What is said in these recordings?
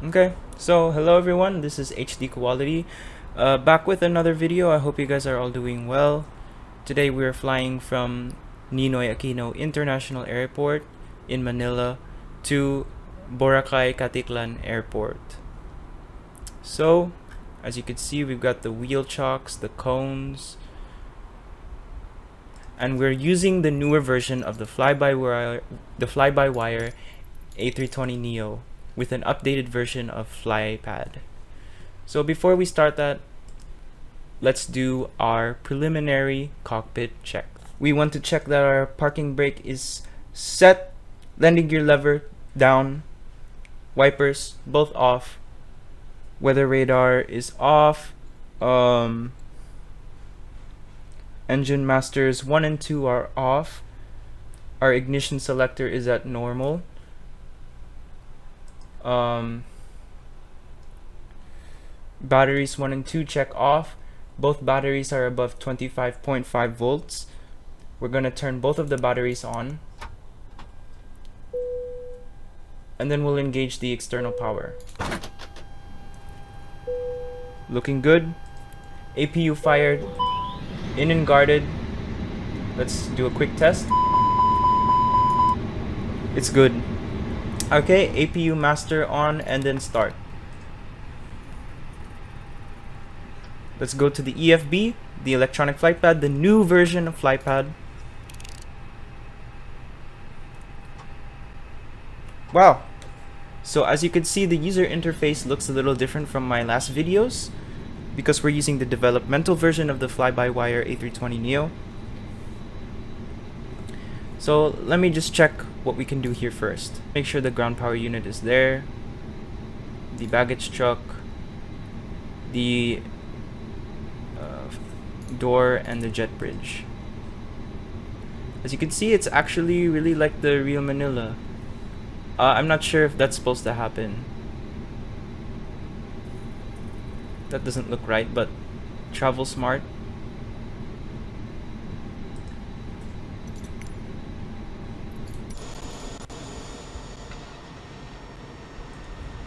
Okay, so hello everyone, this is HD Quality, back with another video. I hope you guys are all doing well. Today we are flying from Ninoy Aquino International Airport in Manila to Boracay-Caticlan Airport. So, as you can see, we've got the wheel chocks, the cones, and we're using the newer version of the fly-by-wire A320neo with an updated version of FlyPad. So before we start that, let's do our preliminary cockpit check. We want to check that our parking brake is set, landing gear lever down, wipers both off, weather radar is off, engine masters 1 and 2 are off, our ignition selector is at normal. Batteries 1 and 2 check off. Both batteries are above 25.5 volts. We're gonna turn both of the batteries on, and then we'll engage the external power. Looking good. APU fired, in and guarded. Let's do a quick test. It's good. Okay, APU master on and then start. Let's go to the EFB, the electronic flight pad, the new version of FlyPad. Wow. So as you can see, the user interface looks a little different from my last videos because we're using the developmental version of the fly-by-wire A320neo. So let me just check what we can do here first. Make sure the ground power unit is there, the baggage truck, the door, and the jet bridge. As you can see, it's actually really like the real Manila. I'm not sure if that's supposed to happen. That doesn't look right, but travel smart.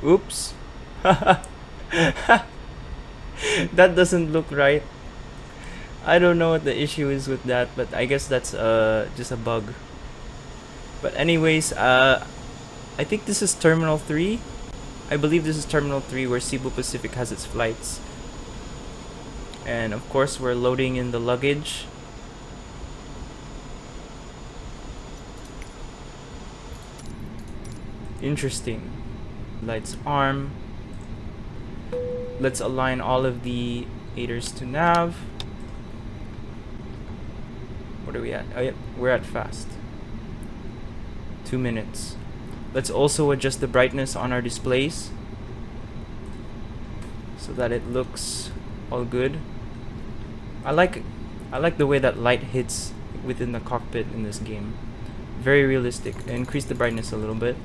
Oops. That doesn't look right. I don't know what the issue is with that, but I guess that's just a bug. But anyways, I think this is Terminal 3. I believe this is Terminal 3 where CEBU Pacific has its flights. And of course we're loading in the luggage. Interesting. Lights arm. Let's align all of the aiders to nav. What are we at? Oh, yep, we're at fast. 2 minutes. Let's also adjust the brightness on our displays so that it looks all good. I like the way that light hits within the cockpit in this game. Very realistic. Increase the brightness a little bit.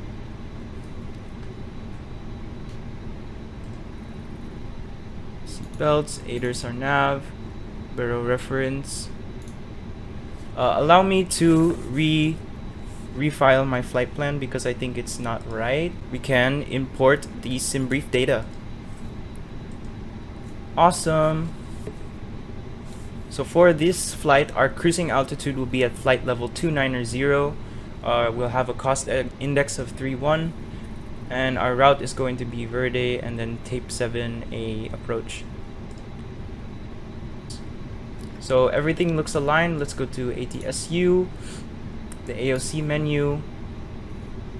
Seat belts, aiders are nav, barrel reference. Allow me to refile my flight plan because I think it's not right. We can import the sim brief data. Awesome. So for this flight, our cruising altitude will be at flight level 290. We'll have a cost index of 3.1, and our route is going to be Verde and then Tape 7A approach. So everything looks aligned. Let's go to ATSU, the AOC menu,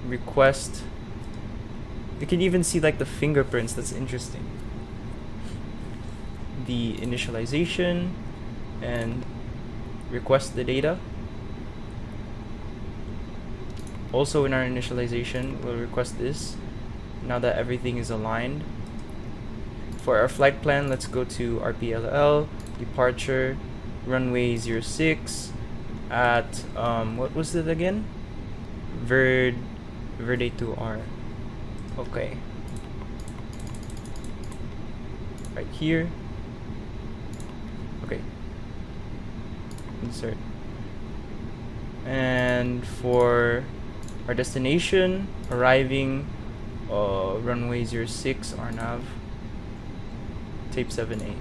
request. You can even see like the fingerprints. That's interesting. The initialization and request the data. Also in our initialization, we'll request this now that everything is aligned. For our flight plan, let's go to RPLL, departure, runway 06 at what was it again? Verde 2R. Okay. Right here. Okay. Insert. And for our destination, arriving Runway 06, RNAV, tape 78.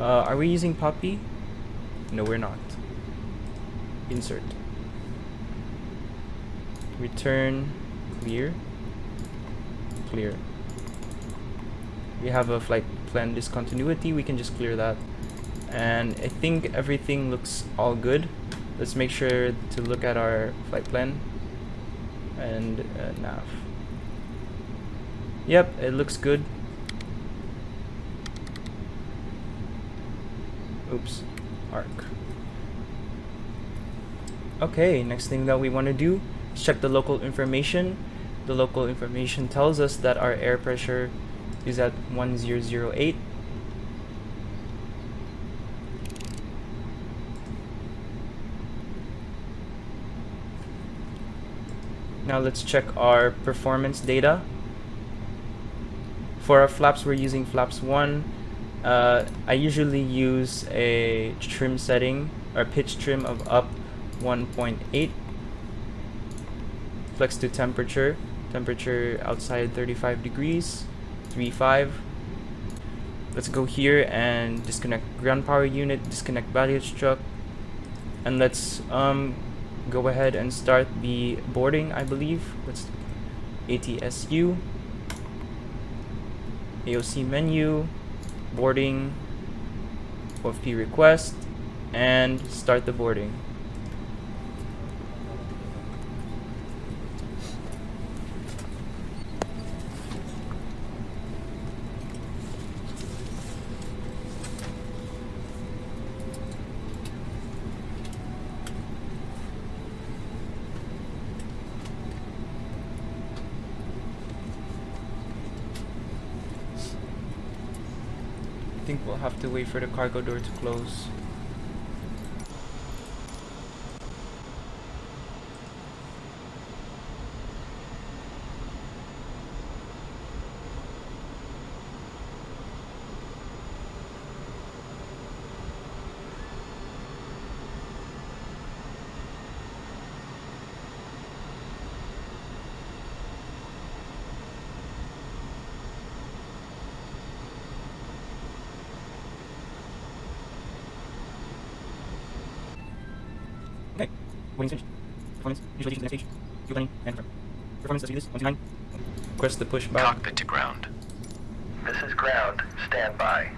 Are we using Puppy? No, we're not. Insert. Return, clear, clear. We have a flight plan discontinuity, we can just clear that. And I think everything looks all good. Let's make sure to look at our flight plan and nav. Yep, it looks good. Oops, arc. Okay, next thing that we want to do is check the local information. The local information tells us that our air pressure is at 1008. Now let's check our performance data. For our flaps, we're using flaps 1. I usually use a trim setting or pitch trim of up 1.8. Flex to temperature. Temperature outside 35 degrees, 3.5. Let's go here and disconnect ground power unit, disconnect battery struck, and let's go ahead and start the boarding, I believe. Let's ATSU, AOC menu, boarding, OFP request, and start the boarding. I think we'll have to wait for the cargo door to close. Okay, boarding finished. Performance, visualization to the next stage. Fuel planning and confirm. Performance, let's do this. 129. Request the pushback. Cockpit to ground. This is ground. Stand by.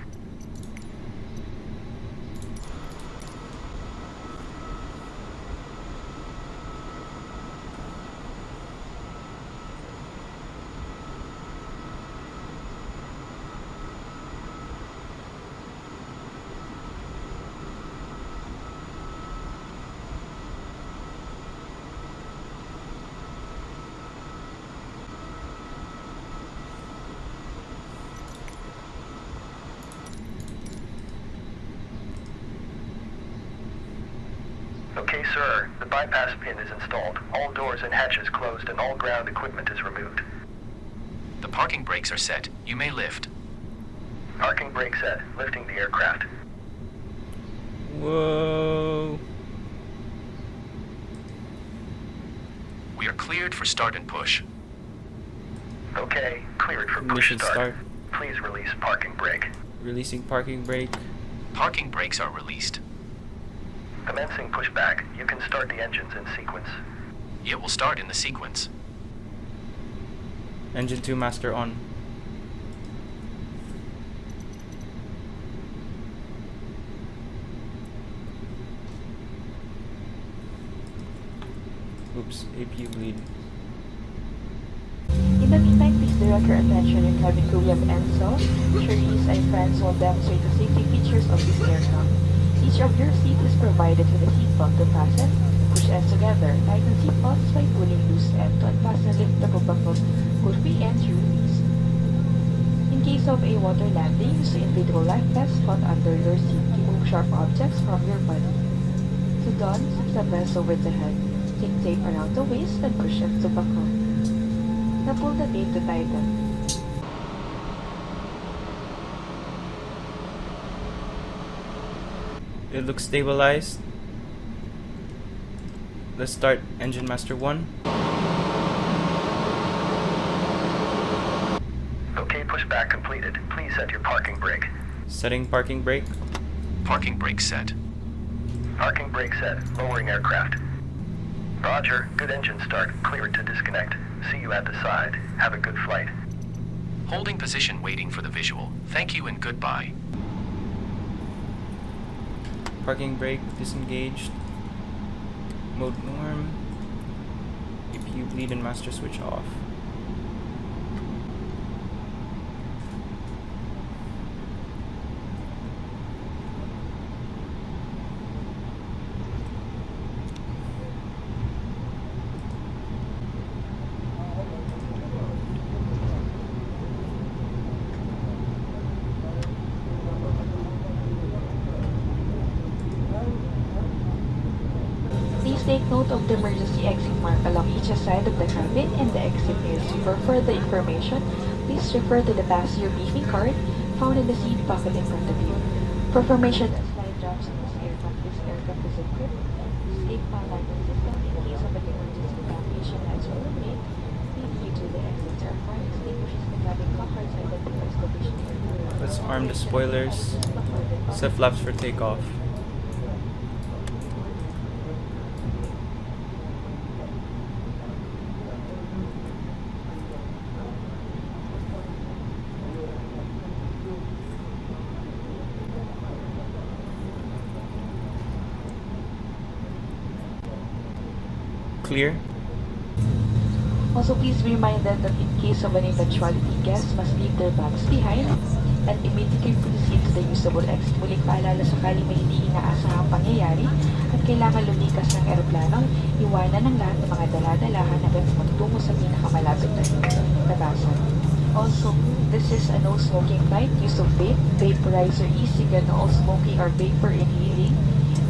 Okay, sir. The bypass pin is installed. All doors and hatches closed and all ground equipment is removed. The parking brakes are set. You may lift. Parking brake set. Lifting the aircraft. Whoa. We are cleared for start and push. Okay, cleared for push Mission start. start. Please release parking brake. Releasing parking brake. Parking brakes are released. Commencing pushback. You can start the engines in sequence. It will start in the sequence. Engine 2 master on. Oops, APU bleed. In the meantime, please direct your attention and cabin crew of Enzo, Cherise, and friends will demonstrate the safety features of this aircraft. Each of your seat is provided with a seatbelt to fasten. Push ends together. Tighten seatbelts by pulling loose end to unfasten and lift the buckle. Pull free ends to release. In case of a water landing, use the individual life vest caught under your seat. Remove sharp objects from your body. To don, slip the vest over the head. Take tape around the waist and push ends to buckle. Now pull the tape to tighten. It looks stabilized. Let's start engine master 1. pushback completed. Please set your parking brake. Setting parking brake. Parking brake set. Parking brake set. Lowering aircraft. Roger. Good engine start. Clear to disconnect. See you at the side. Have a good flight. Holding position waiting for the visual. Thank you and goodbye. Parking brake disengaged. Mode norm. APU bleed and master switch off. Please take note of the emergency exit mark along each side of the cabin and the exit nears. For further information, please refer to the passenger briefing card found in the seat pocket in front of you. For information on slide drops in this aircraft is equipped with escape lighting system in case of an emergency evacuation as well as made. Please view to the exits or fire extinguishers the cabin placards identifies location area. Let's arm the spoilers. Set flaps for takeoff. Clear. Also, please be reminded that in case of an eventuality, guests must leave their bags behind and immediately proceed to the usable exit. Muling paalala sakaling may hindi inaasahang pangyayari at kailangan lumikas ng eroplano, iwanan ng lahat ng mga dala-dalahan hanggang magtungo sa pinakamalapit na tabasan. Also, this is a no smoking flight. Use of vape, vaporizer, e-cigarette, all smoking or vapor inhaling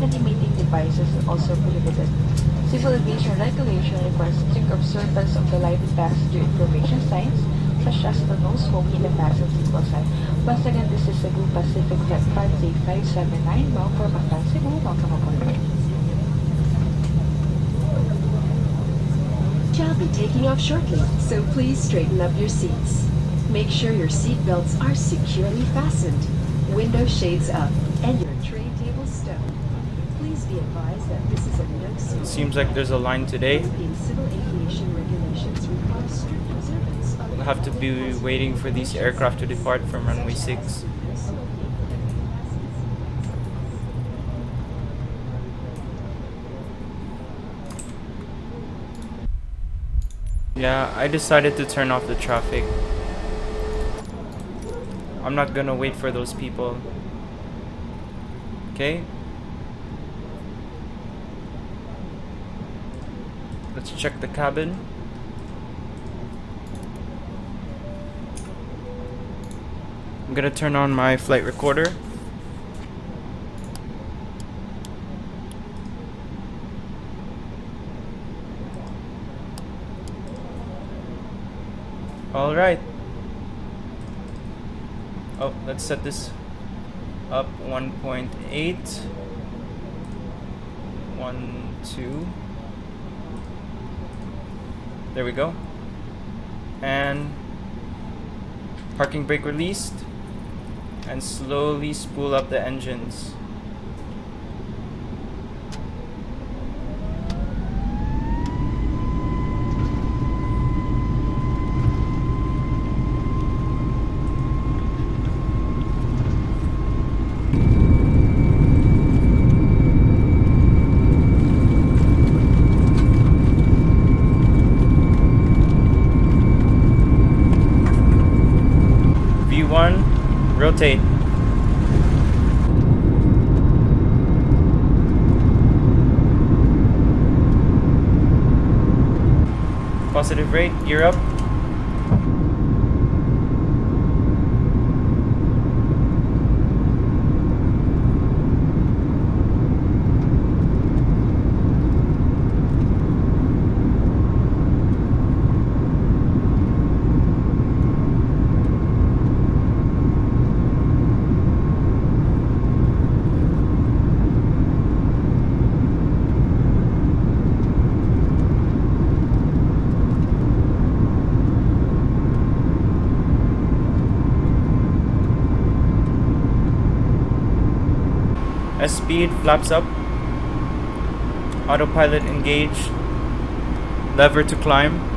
and emitting devices is also prohibited. Civil aviation regulation requires strict observance of the live passenger information signs, such as the no smoking in the passenger seatbelt sign. Once again, this is Cebu Pacific Flight 58579, bound for Mactan, Cebu. Welcome aboard. Shall be taking off shortly, so please straighten up your seats. Make sure your seat belts are securely fastened, window shades up, and your tray table stowed. Please be advised that this is a no-smoking. It seems like there's a line today. European civil aviation regulations require strict observance of We'll have to be waiting for these aircraft to depart from runway 6. Yeah, I decided to turn off the traffic. I'm not gonna wait for those people. Okay? Let's check the cabin. I'm gonna turn on my flight recorder. All right. Oh, let's set this up 1.8. 1, 2. There we go. And parking brake released. And slowly spool up the engines. V1, rotate. Positive rate, gear up. S speed, flaps up, autopilot engaged, lever to climb.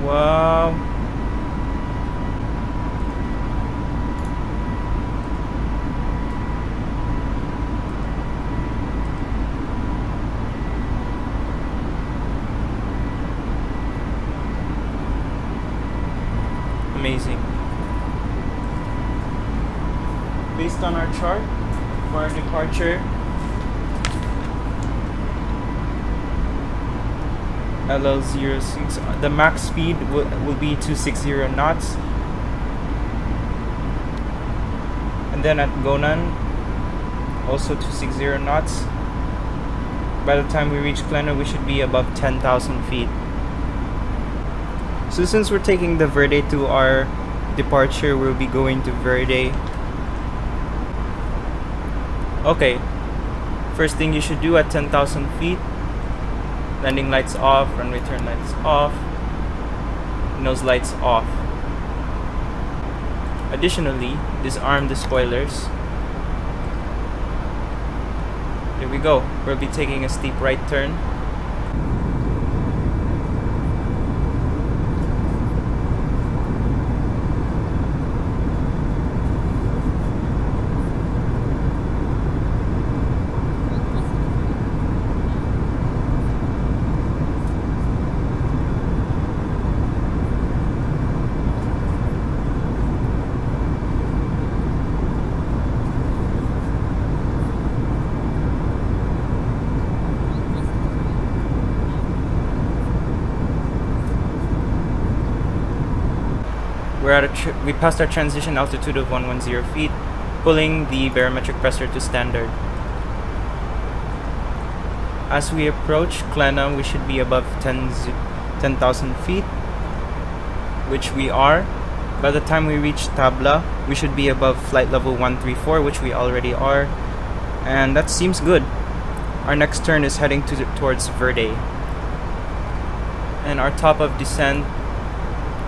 Wow. Amazing. Based on our chart for our departure, LL06, the max speed will be 260 knots. And then at Gonan, also 260 knots. By the time we reach Plena, we should be above 10,000 feet. So since we're taking the Verde to our departure, we'll be going to Verde. Okay, first thing you should do at 10,000 feet, landing lights off, runway turn lights off, nose lights off. Additionally, disarm the spoilers. Here we go. We'll be taking a steep right turn. We passed our transition altitude of 110 feet, pulling the barometric pressure to standard. As we approach Klena, we should be above 10,000 feet, which we are. By the time we reach Tabla, we should be above flight level 134, which we already are, and that seems good. Our next turn is heading towards Verde, and our top of descent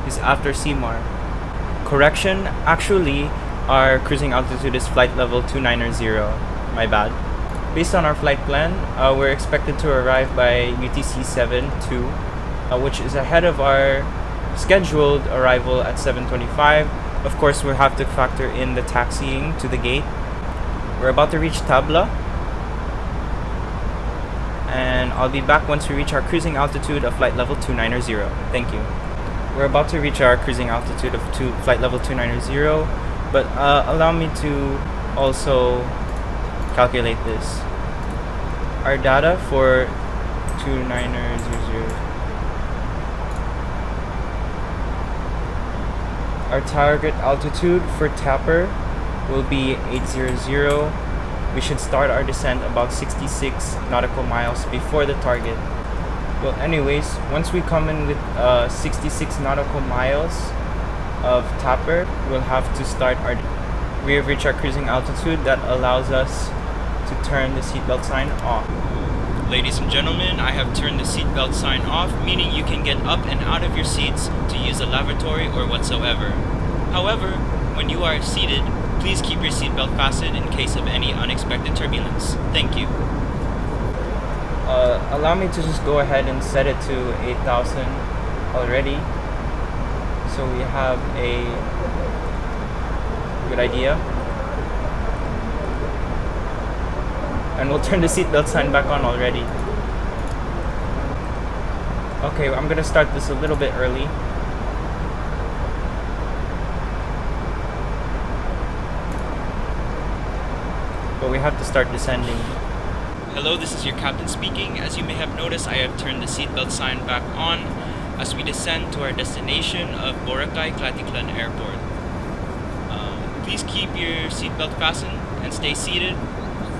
is after Simar. Correction, actually our cruising altitude is flight level 290, my bad. Based on our flight plan, we're expected to arrive by UTC 72, which is ahead of our scheduled arrival at 7:25. Of course, we'll have to factor in the taxiing to the gate. We're about to reach Tabla, and I'll be back once we reach our cruising altitude of flight level 290. Thank you. We're about to reach our cruising altitude of flight level 290, but allow me to also calculate this. Our data for 290, our target altitude for Tapper will be 800. We should start our descent about 66 nautical miles before the target. Well, anyways, once we come in with 66 nautical miles of Tapper, we'll have to start we have reached our cruising altitude that allows us to turn the seatbelt sign off. Ladies and gentlemen, I have turned the seatbelt sign off, meaning you can get up and out of your seats to use the lavatory or whatsoever. However, when you are seated, please keep your seatbelt fastened in case of any unexpected turbulence. Thank you. Allow me to just go ahead and set it to 8,000 already, so we have a good idea. And we'll turn the seatbelt sign back on already. Okay, I'm gonna start this a little bit early. But we have to start descending. Hello, this is your captain speaking. As you may have noticed, I have turned the seatbelt sign back on as we descend to our destination of Boracay-Caticlan Airport. Please keep your seatbelt fastened and stay seated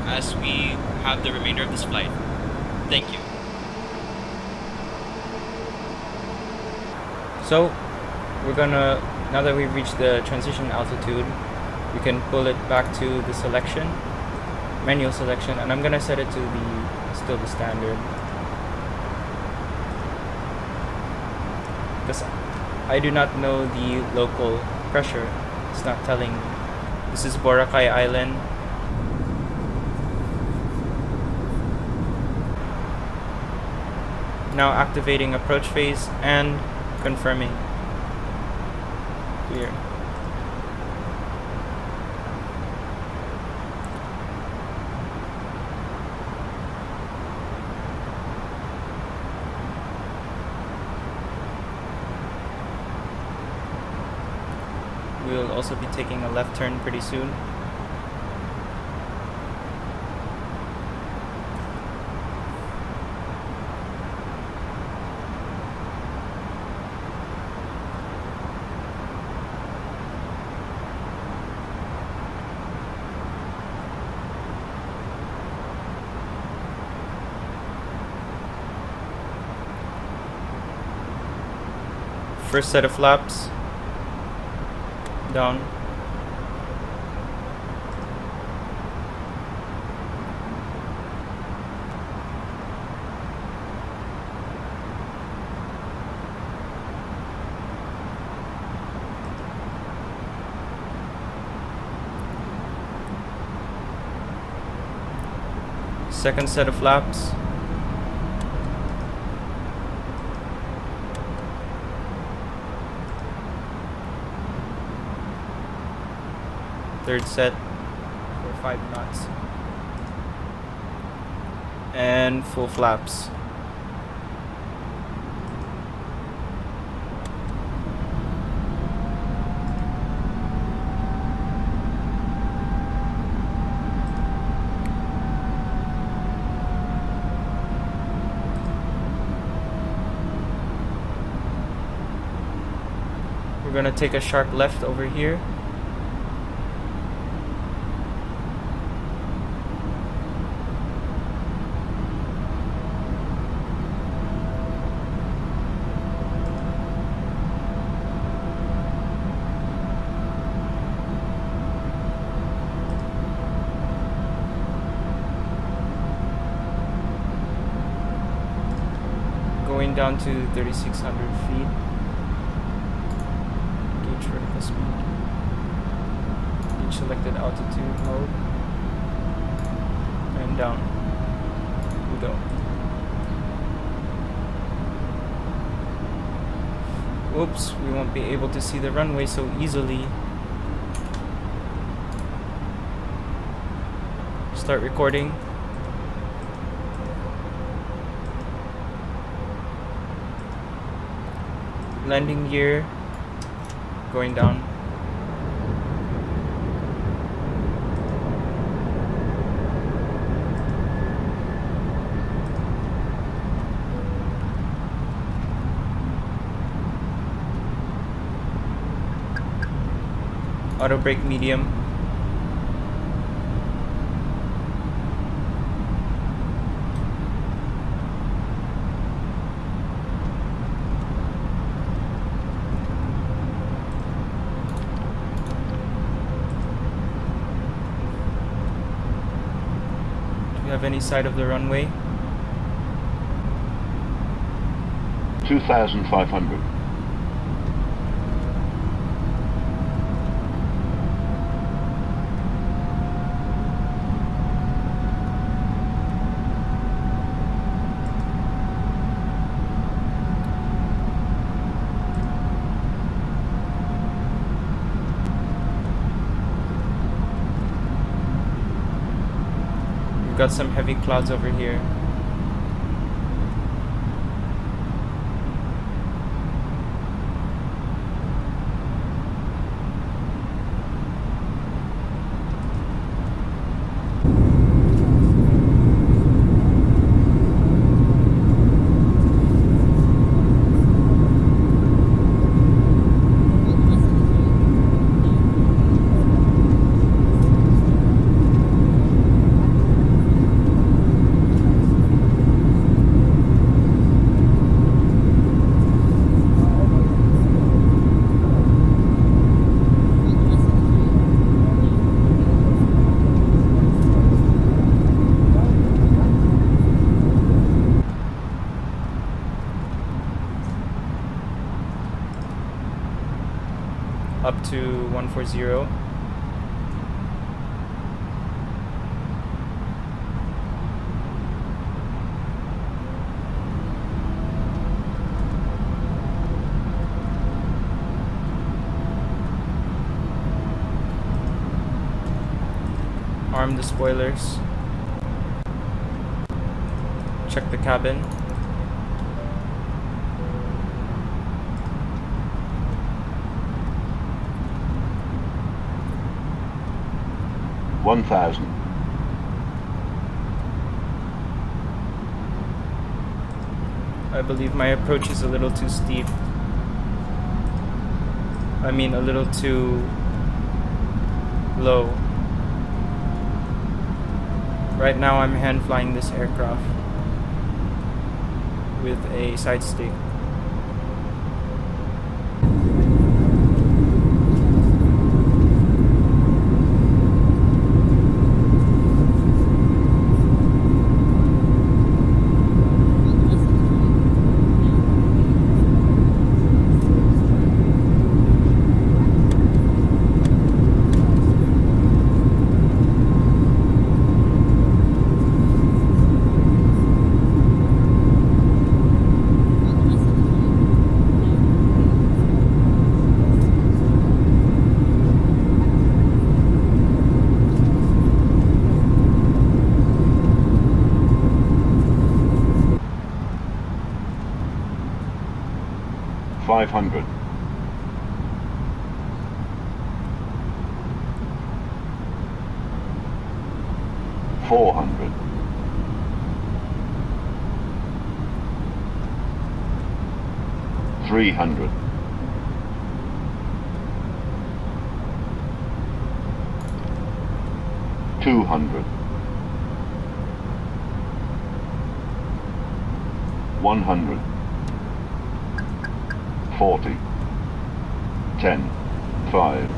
as we have the remainder of this flight. Thank you. So, we're gonna, now that we've reached the transition altitude, we can pull it back to the selection. Manual selection, and I'm gonna set it to still the standard. I do not know the local pressure. It's not telling me. This is Boracay Island. Now activating approach phase and confirming. Clear. We'll also be taking a left turn pretty soon. First set of flaps down. Second set of flaps. Third set for 5 knots. And full flaps. We're gonna take a sharp left over here. Going down to 3,600 feet. Gauge vertical speed. Gauge selected altitude mode. And down. We go. Whoops, we won't be able to see the runway so easily. Start recording. Landing gear going down. Auto brake medium. Have any sight of the runway? 2,500. Got some heavy clouds over here. up to 140. Arm the spoilers. Check the cabin. $1,000. I believe my approach is a little too steep. I mean, a little too low. Right now I'm hand flying this aircraft with a side stick. $500. $400. $300. $200. $100. 40. 10. 5.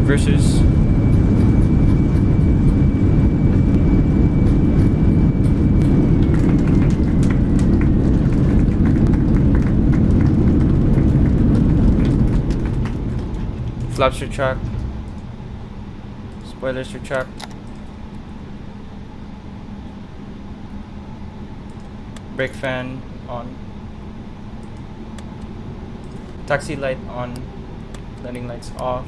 Versus flaps retract, spoilers retract, brake fan on, taxi light on, landing lights off.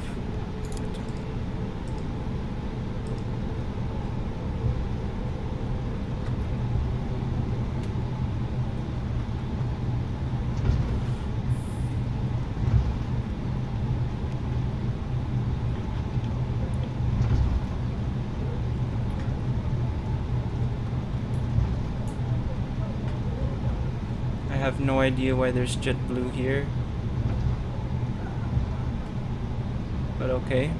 I have no idea why there's JetBlue here, but okay.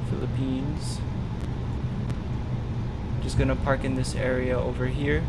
Philippines. Just gonna park in this area over here.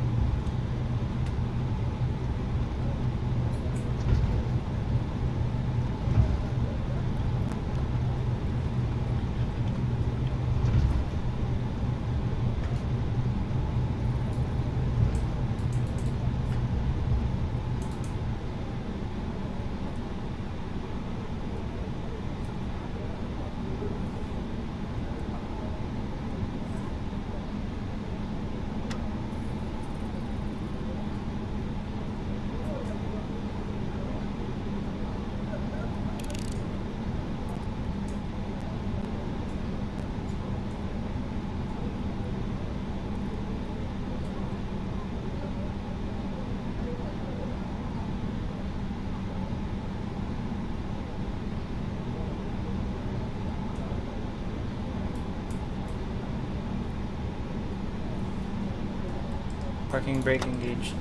Parking brake engaged.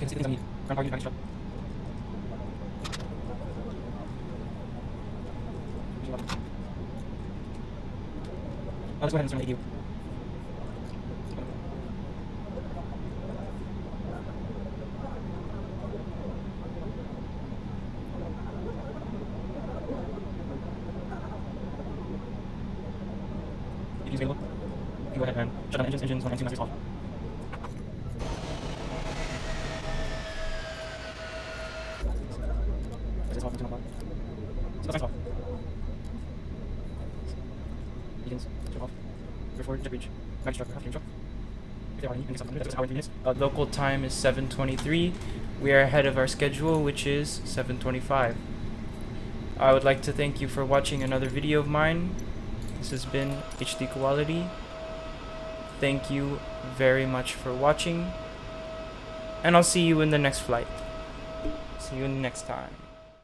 Let's go ahead and start the available. Go ahead and shut down the engines, when MC masters off. Signs off, turn on. So signs off. Beacons, turn off. Before jet bridge. Mag structure, half truck. If there are any, and that's our minutes. Local time is 7:23. We are ahead of our schedule, which is 7:25. I would like to thank you for watching another video of mine. This has been HD Quality. Thank you very much for watching, and I'll see you in the next flight. See you next time.